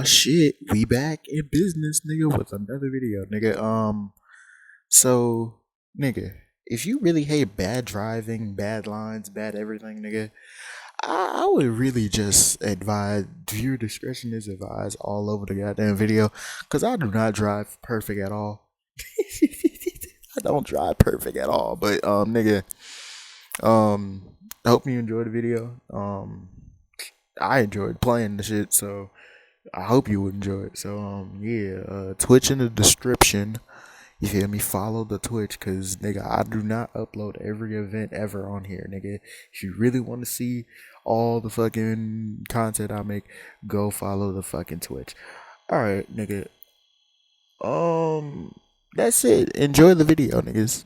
Shit, we back in business, nigga, with another video, nigga. So, nigga, if you really hate bad driving, bad lines, bad everything, nigga, I would really just advise viewer discretion is advised all over the goddamn video, cause I do not drive perfect at all. I don't drive perfect at all, but nigga, I hope you enjoyed the video. I enjoyed playing the shit, so I hope you would enjoy it. So yeah, Twitch in the description. You feel me? Follow the Twitch, cause nigga, I do not upload every event ever on here, nigga. If you really want to see all the fucking content I make, go follow the fucking Twitch. All right, nigga. That's it. Enjoy the video, niggas.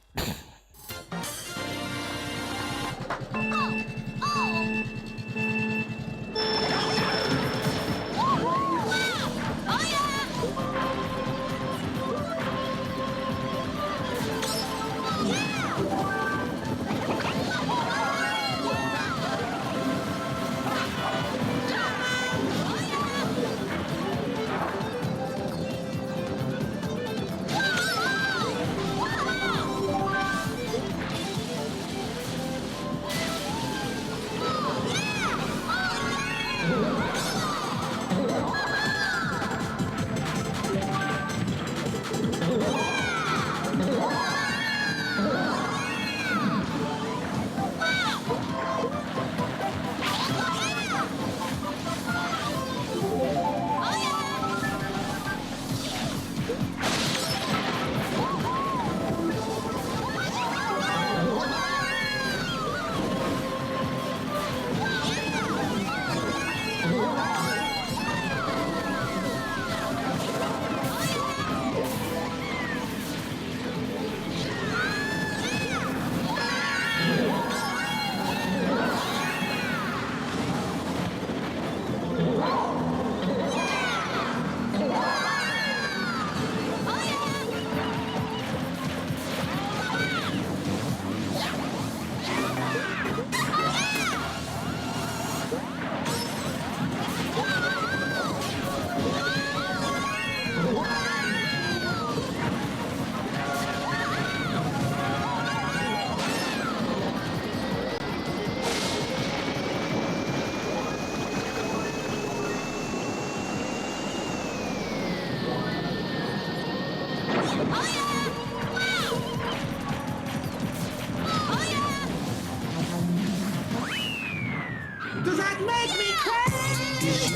Does that make me crazy?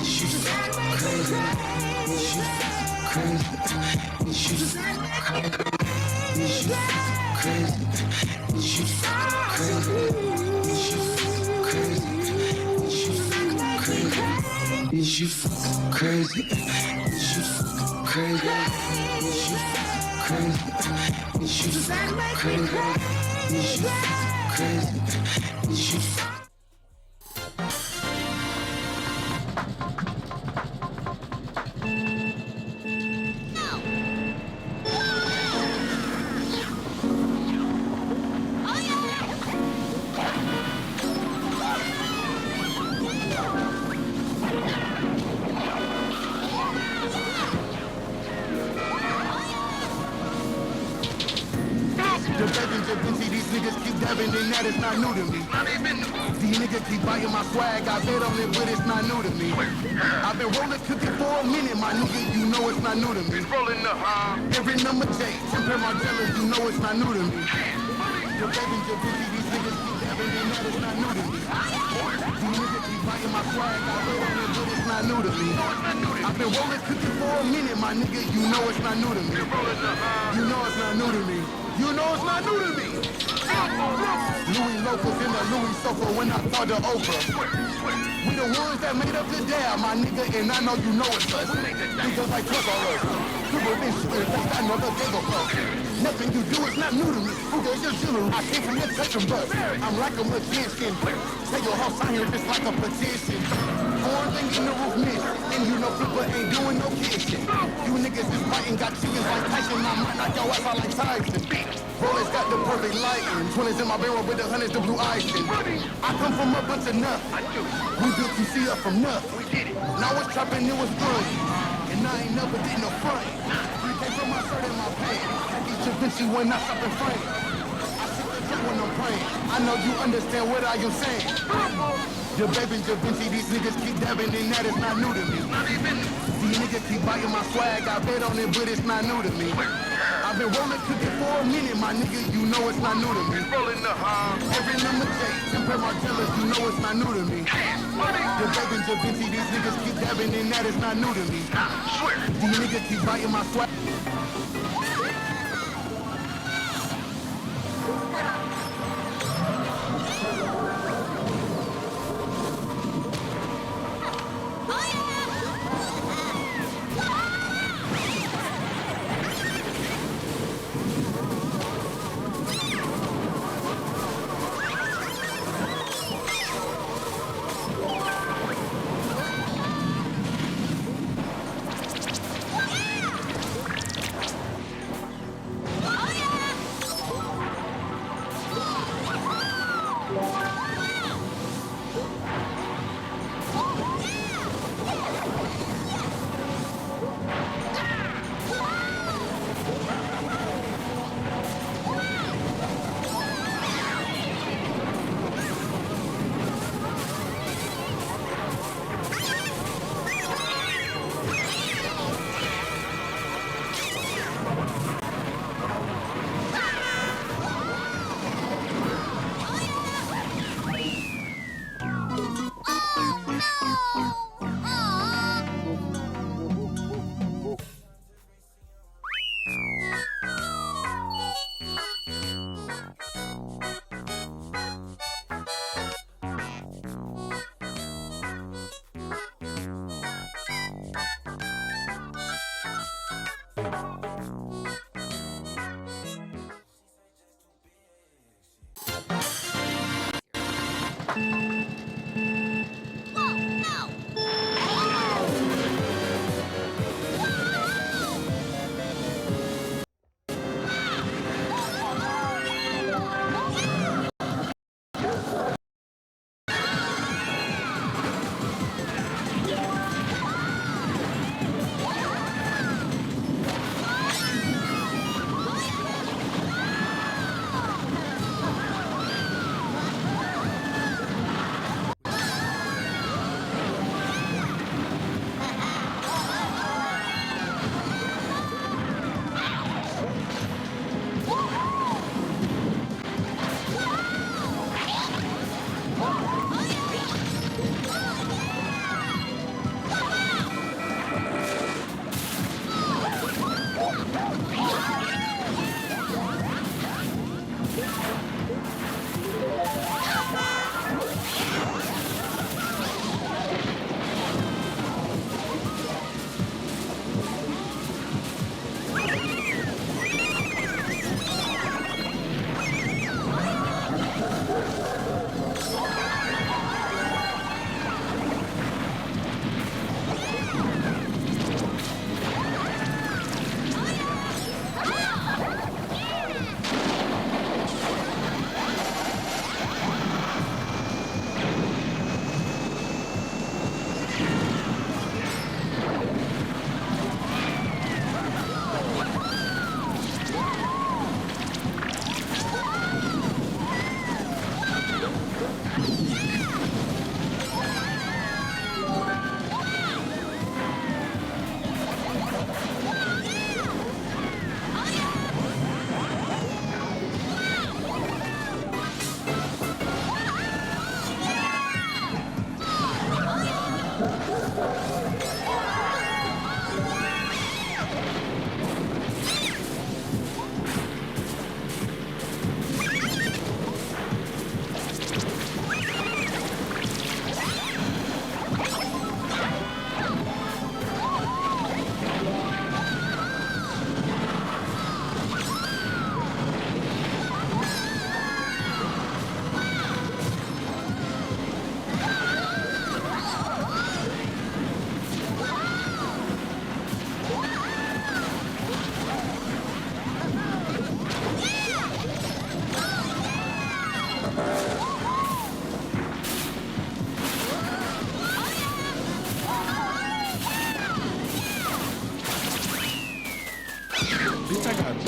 Is you fucking crazy? Is you fucking crazy? Is you fucking crazy? Is you fucking crazy? Is you fucking crazy? Is you fucking the legends of Vinci, these niggas keep dabbing in that, it's not new to me. These niggas keep buying my swag, I bet on it, but it's not new to me. I've been rolling cookie for a minute, my nigga, you know it's not new to me. Every number J, temper my jealous, you know it's not new to me. The legends of Vinci, these niggas keep dabbing in that, it's not new to me. These niggas keep buying my swag, I bet on it, but it's not new to me. I've been rolling cookie for a minute, my nigga, you know it's not new to me. You know it's not new to me. You know it's not new to me. Louis Locals in the Louis sofa when I called the Oprah. We the ones that made up the dab, my nigga, and I know you know it's us. Niggas like Trump all us. People been shooting face, I never gave a fuck. Nothing you do is not new to me. Who gave your jewelry? I came from your touch and bus. I'm like a magician. Take your house out here just like a petition. Foreign thing in the roof miss. And you know people ain't doing no kissing. You niggas is fighting, got chickens like Tyson. I might knock your ass out like Tyson. Rolex got the perfect lighting. 20s in my barrel with the hundreds, the blue icing. I come from a bunch of nothing. We built QC up from nothing. Now it's trapping, it was growing. And I ain't never did no front. 3K from my shirt and my pants. Each Da Vinci when I stop in frame. I sit the drink when I'm praying. I know you understand what I am saying. The baby Da Vinci, these niggas keep dabbing in that, it's not new to me. These niggas keep biting my swag, I bet on it, but it's not new to me. I've been rolling cooking for a minute, my nigga, you know it's not new to me. Every number J, compare my jealous, you know it's not new to me. The baby Da Vinci, these niggas keep dabbing in that, it's not new to me. These niggas keep biting my swag.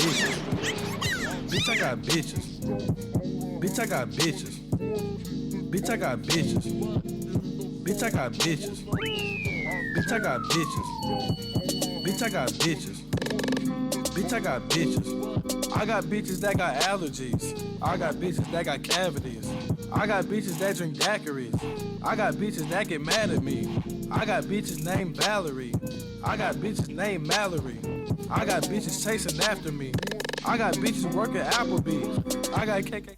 bitches. Bitch, I got bitches. Bitch, I got bitches. Bitch, I got bitches. Bitch, I got bitches. Bitch, I got bitches. Bitch, I got bitches. Bitch, I got bitches. I got bitches that got allergies. I got bitches that got cavities. I got bitches that drink daiquiris. I got bitches that get mad at me. I got bitches named Valerie. I got bitches named Mallory. I got bitches chasing after me. I got bitches working at Applebee's. I got KK.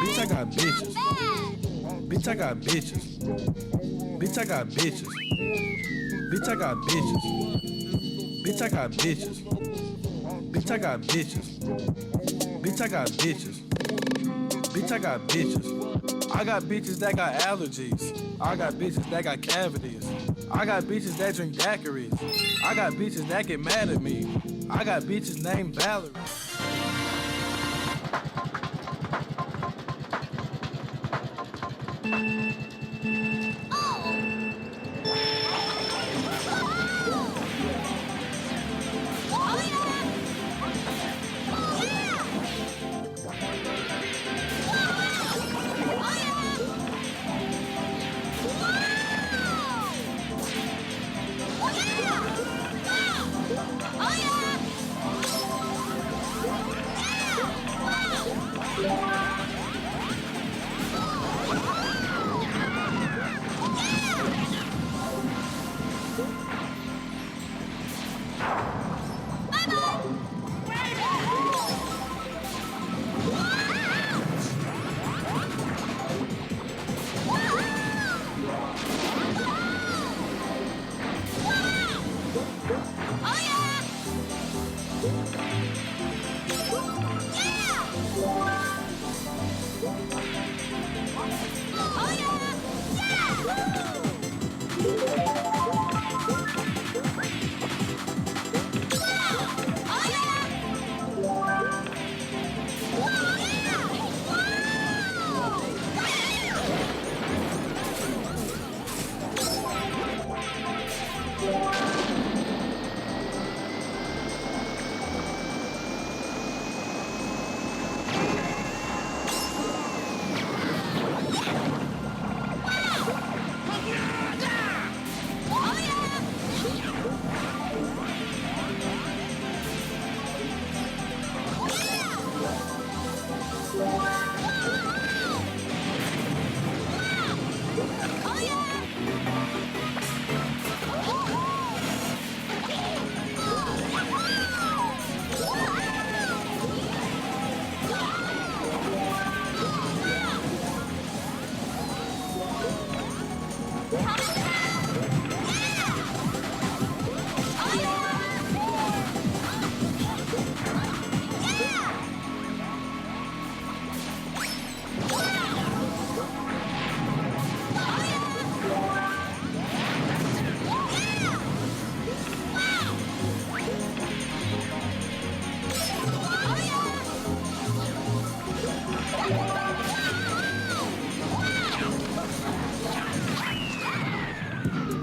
Bitch, I got bitches. Bitch, I got bitches. Bitch, I got bitches. Bitch, I got bitches. Bitch, I got bitches. Bitch, I got bitches. Bitch, I got bitches. Bitch, I got bitches. I got bitches that got allergies. I got bitches that got cavities. I got bitches that drink daiquiris. I got bitches that get mad at me. I got bitches named Valerie.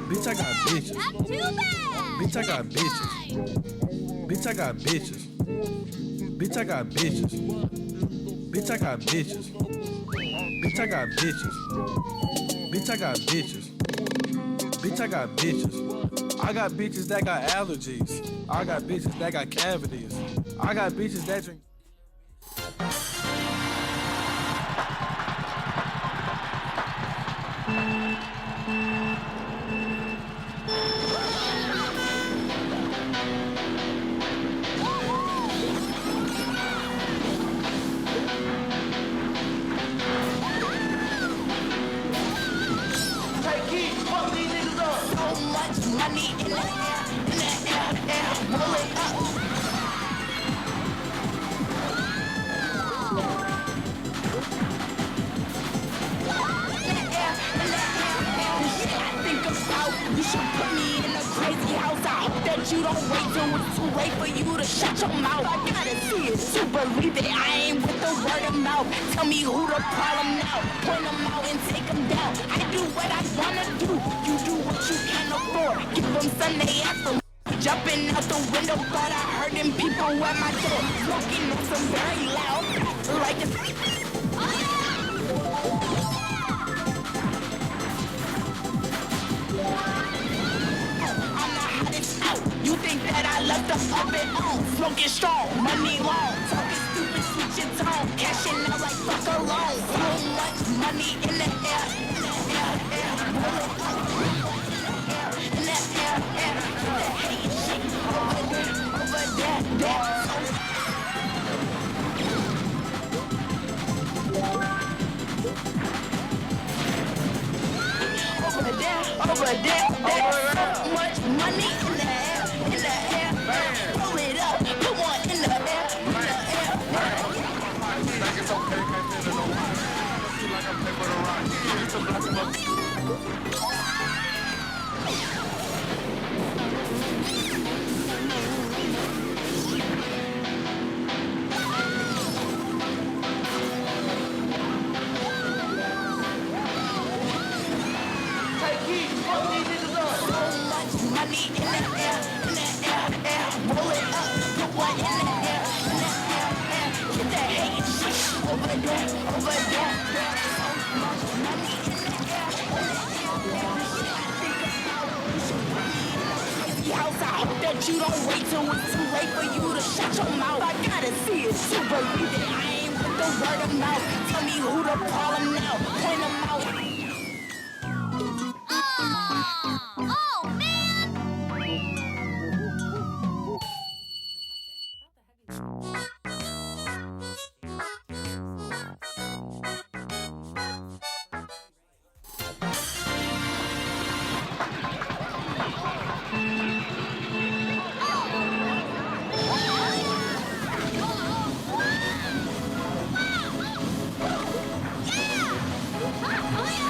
Bitch, I got bitches. Not too bad. Bitch, I got bitches. Bitch, I got bitches. Bitch, I got bitches. Bitch, I got bitches. Bitch, I got bitches. Bitch, I got bitches. Bitch, I got bitches. I got bitches that got allergies. I got bitches that got cavities. I got bitches that drink. Money in the air, roll it up. You should put me in a crazy house. I hope that you don't wait till it's too late for you to shut your mouth. I gotta see it to believe it. I ain't with the word of mouth. Tell me who the problem now. Point them out and take them down. I do what I wanna do. You do what you can afford. Give them Sunday after. Jumping out the window, thought I heard them people at my door. Smoking on some very loud, like it's. You think that I left the oven on? Smoking strong, money long, talking stupid, switch your tone, cashing out like fuck alone. So much money in the air, in the air, roll it up, in the air, the hate shit over there, over there, so much money in the air. Roll it up, put one in the air, Like it's okay, can't feel it no more. I feel like I'm playing with a rock. It's a black buck. money in the air, roll it up, put one in the air, get that hate shit over there, money in the air, shit I think about, you should put me in a crazy house. I hope that you don't wait till it's too late for you to shut your mouth. I gotta see it to believe it. I ain't with the word of mouth. Tell me who to call them now, point them out. Oh, yeah!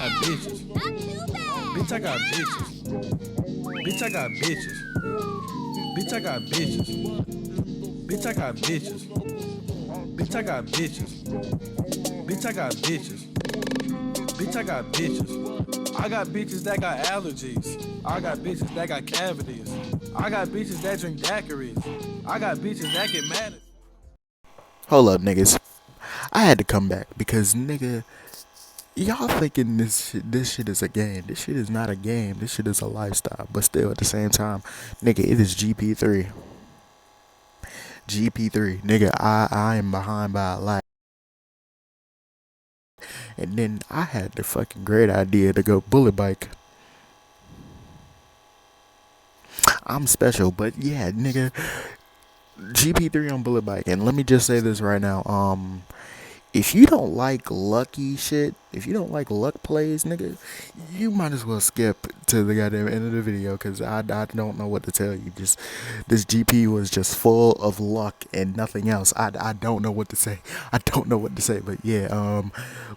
got bitches. Bitch, I got bitches. Bitch, I got bitches. Bitch, I got bitches. Bitch, I got bitches. Bitch, I got bitches. Bitch, I got bitches. Bitch, I got bitches. I got bitches that got allergies. I got bitches that got cavities. I got bitches that drink daiquiris. I got bitches that get mad at. Hold up, niggas. I had to come back because, nigga, y'all thinking this shit is a game. This shit is not a game. This shit is a lifestyle. But still, at the same time, nigga, it is GP3. GP3, nigga. I am behind by a lot. And then I had the fucking great idea to go bullet bike. I'm special, but yeah, nigga, GP3 on bullet bike. And let me just say this right now. If you don't like lucky shit, if you don't like luck plays, nigga, you might as well skip to the goddamn end of the video, because I don't know what to tell you. Just this GP was just full of luck and nothing else. I don't know what to say. I don't know what to say, but yeah,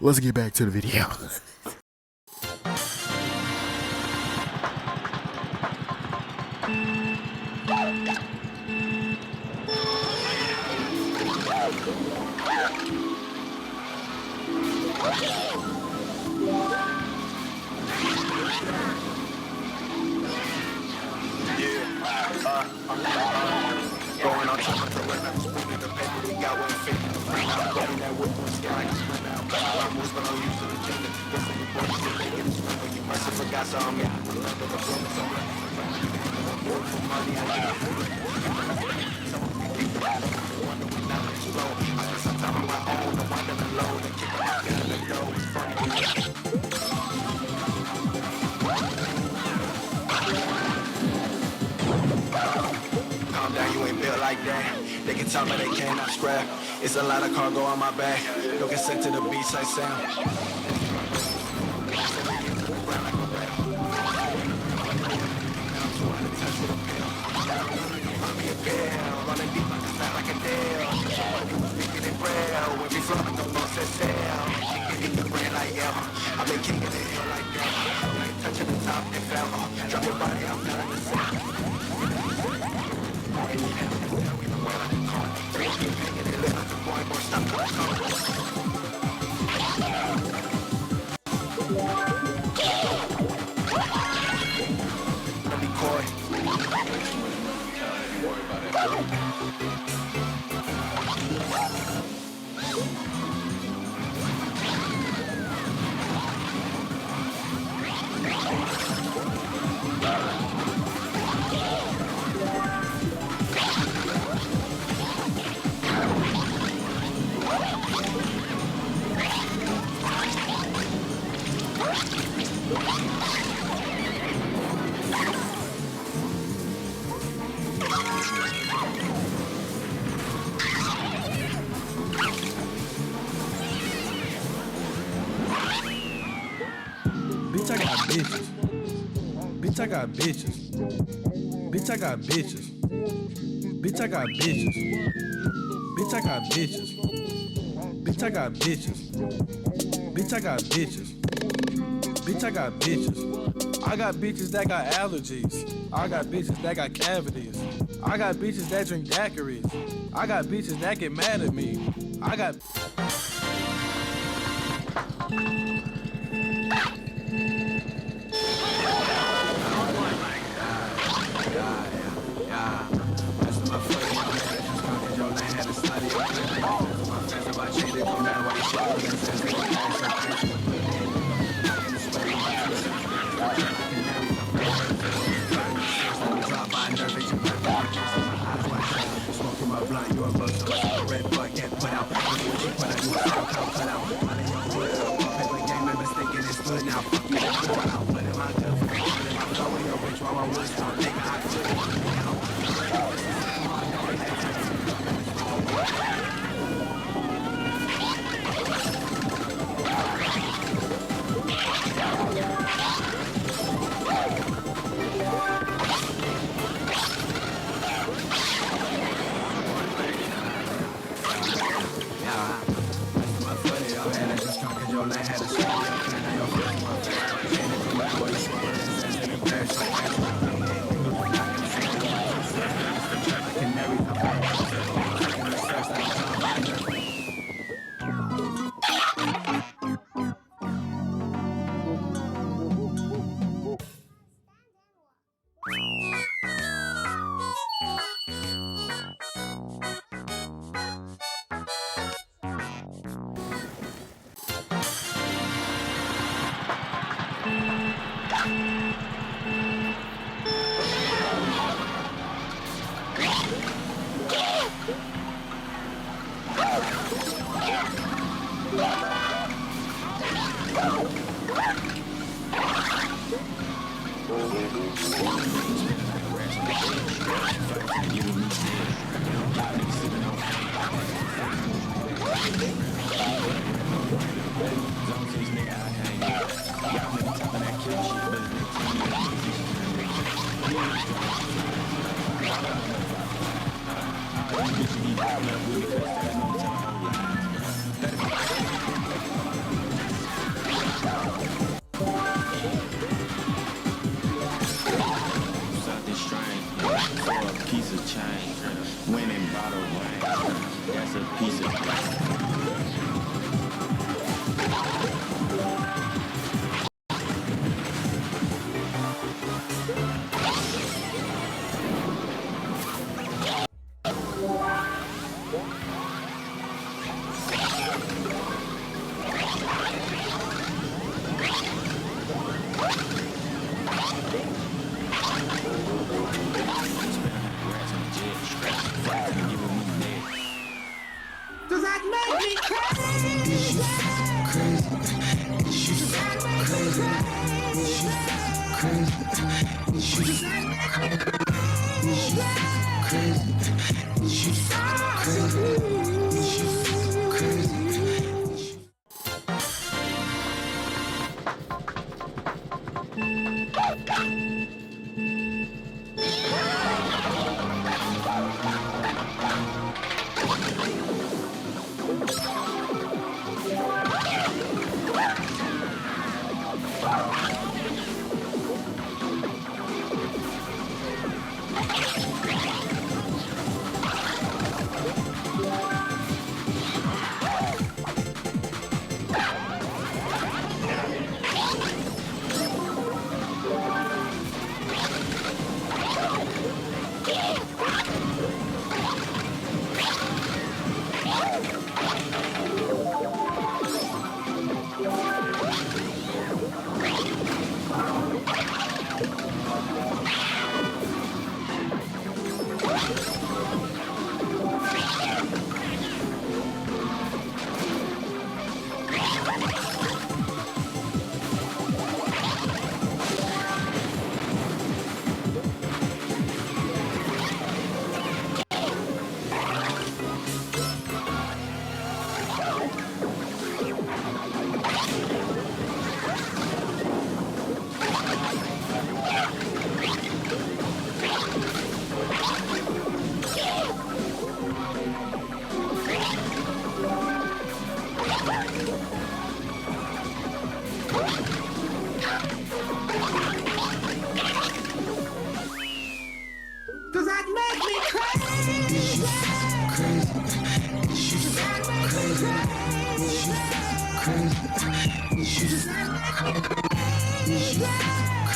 let's get back to the video. Going on top of the weapon, spooning the paper, we got one fit. Getting that whip on sky, I'm moves, but I'm used to the gender. Guessing you boys still thinking it's fun, but you must have forgot something. Work for money, I get wonder when I explode. I spent some time on my own, no wonder alone. And kick it out, gotta let go, it's funny. Calm down, you ain't built like that. They can tell me they cannot scrap. It's a lot of cargo on my back. Don't get sent to the beach like Sam. Running deep like a fat like a Dale. Speaking in braille. When we flow like a boss at sail. Getting the brand like yeah. I've been kicking the hill like that. Touching the top, they fell. Drop your body, I'm not in the sound. Bitch, I got bitches. Bitch, I got bitches. Bitch, I got bitches. Bitch, I got bitches. Bitch, I got bitches. Bitch, I got bitches. Bitch, I got bitches. Bitch, I got bitches. I got bitches that got allergies. I got bitches that got cavities. I got bitches that drink daiquiris. I got bitches that get mad at me. I got... Something strange, for a piece of change. Winning bottle wine, that's a piece of. Does that make me crazy? Does that make me crazy? Is you fucking crazy? Is you fucking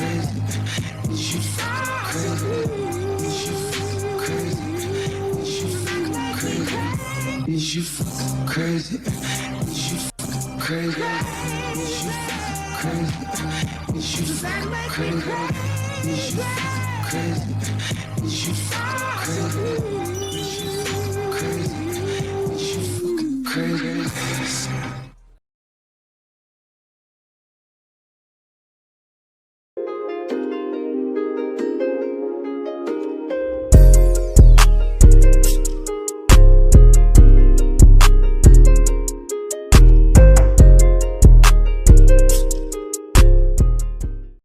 crazy? Is you fucking crazy? Is you fucking crazy? Is you fucking crazy? Is you fucking crazy? Is you fucking crazy? Is you fucking crazy?